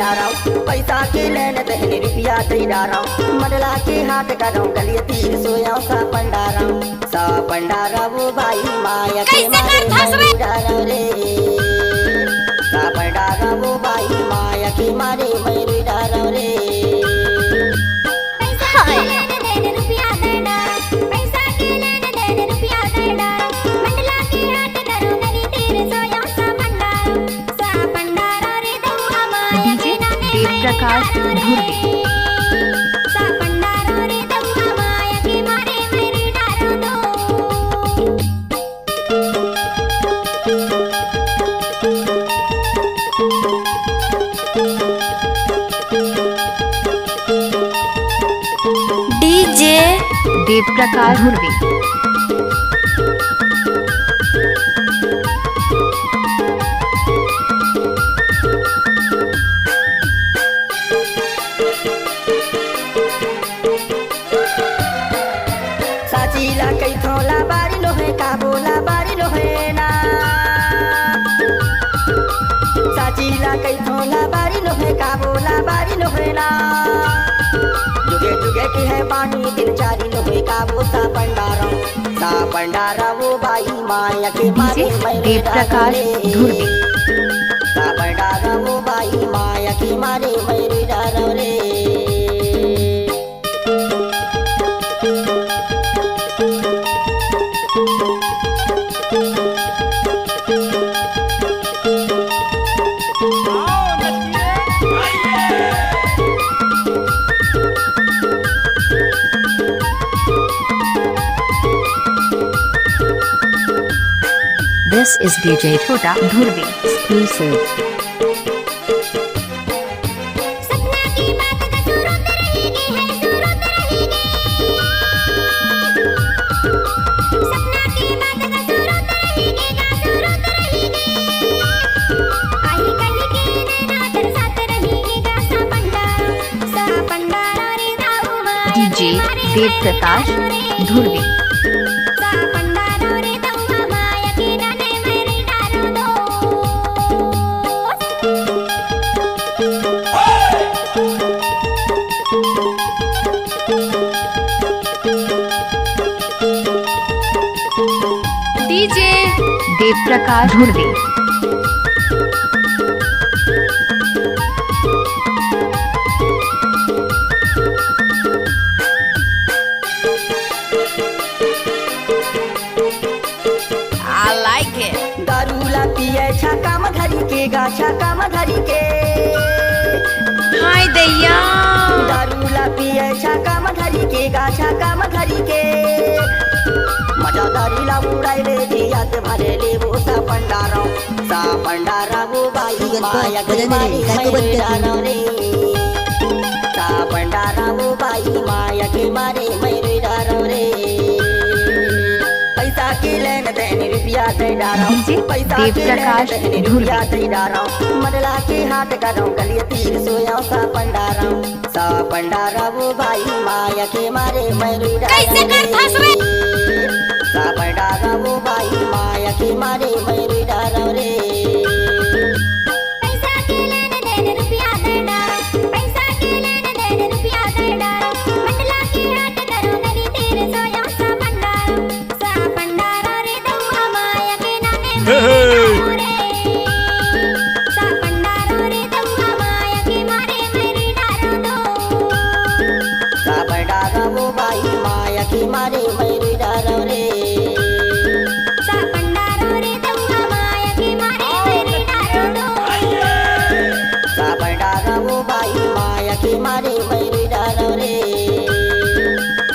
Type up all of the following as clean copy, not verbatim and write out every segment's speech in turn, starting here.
डारा पैसा के लेने दहने रुपया दे डारा मडला के हाथ करो गलिए तीर सोया सा पंडारा वो भाई माया के मारे मैं डारा रे सा पंडारा वो भाई माया के मारे मैं डारा रे प्रकाश धुर्वी डीजे देव प्रकाश धुर्वी साचीला कई थोला बारी लोहे का बोला बारी लोहे ना साचीला कई थोला बारी लोहे का बोला बारी लोहे ना जुगे जुगे की है पानी दिल चारी लोहे का वो सा पंडारा वो भाई माया के मारे देव प्रकाश धुर्वी सा पंडारा वो भाई माया के मारे मेरे डारा रे This is DJ Chota Dhurvi exclusive. सपना की बात का सूरत रहेगी है सूरत रहेगी सपना की बात का सूरत रहेगी का सूरत रहेगी आई कहीं के नैना तेरे साथ रहेगी का सा पंडारा रे दाऊ माया DJ Dev Prakash Dhurvi DJ Dev Prakash Dhurvi I like it. दारूला पिए छाका मधरी के गाछा का मधरी के हाय दैया दारूला पिए छाका मधरी के गाछा का मधरी के मजा दारीला उड़ाई रे दिया ते भरे ले वो सा पंडारा वो भाई माया के मारे मैं डारा रे सा पंडारा वो भाई माया के मारे मैं डारा रे पैसा के लेने देने रुपया दे डारा पैसा के लेने देने रुपया दे डारा मडला के हाथ करो गलिए तीर सोया सा पंडारा वो भाई माया के मारे मैं कैसे कर फंस रे सा पंडारा वो भाई माया के मारे मैं डारा रे पैसा के लेने देने रुपया दे डारा पैसा के लेने देने रुपया दे डारा मडला के हाथ करो गली तेरे सोया सा पंडारा रे दम्मा माया के नाने सा पंडारा रे दम्मा माया के मारे मेरी डारो दो सा पंडारा वो भाई माया के मारे मैं डारा रे सा पंडारा रे दम्मा माया के मारे मेरी डारो दो सा पंडारा वो भाई माया के मारे मैं डारा रे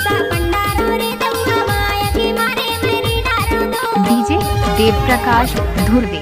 सा पंडारा रे दम्मा माया के मारे मेरी डारो दो DJ देव प्रकाश धुर्वी।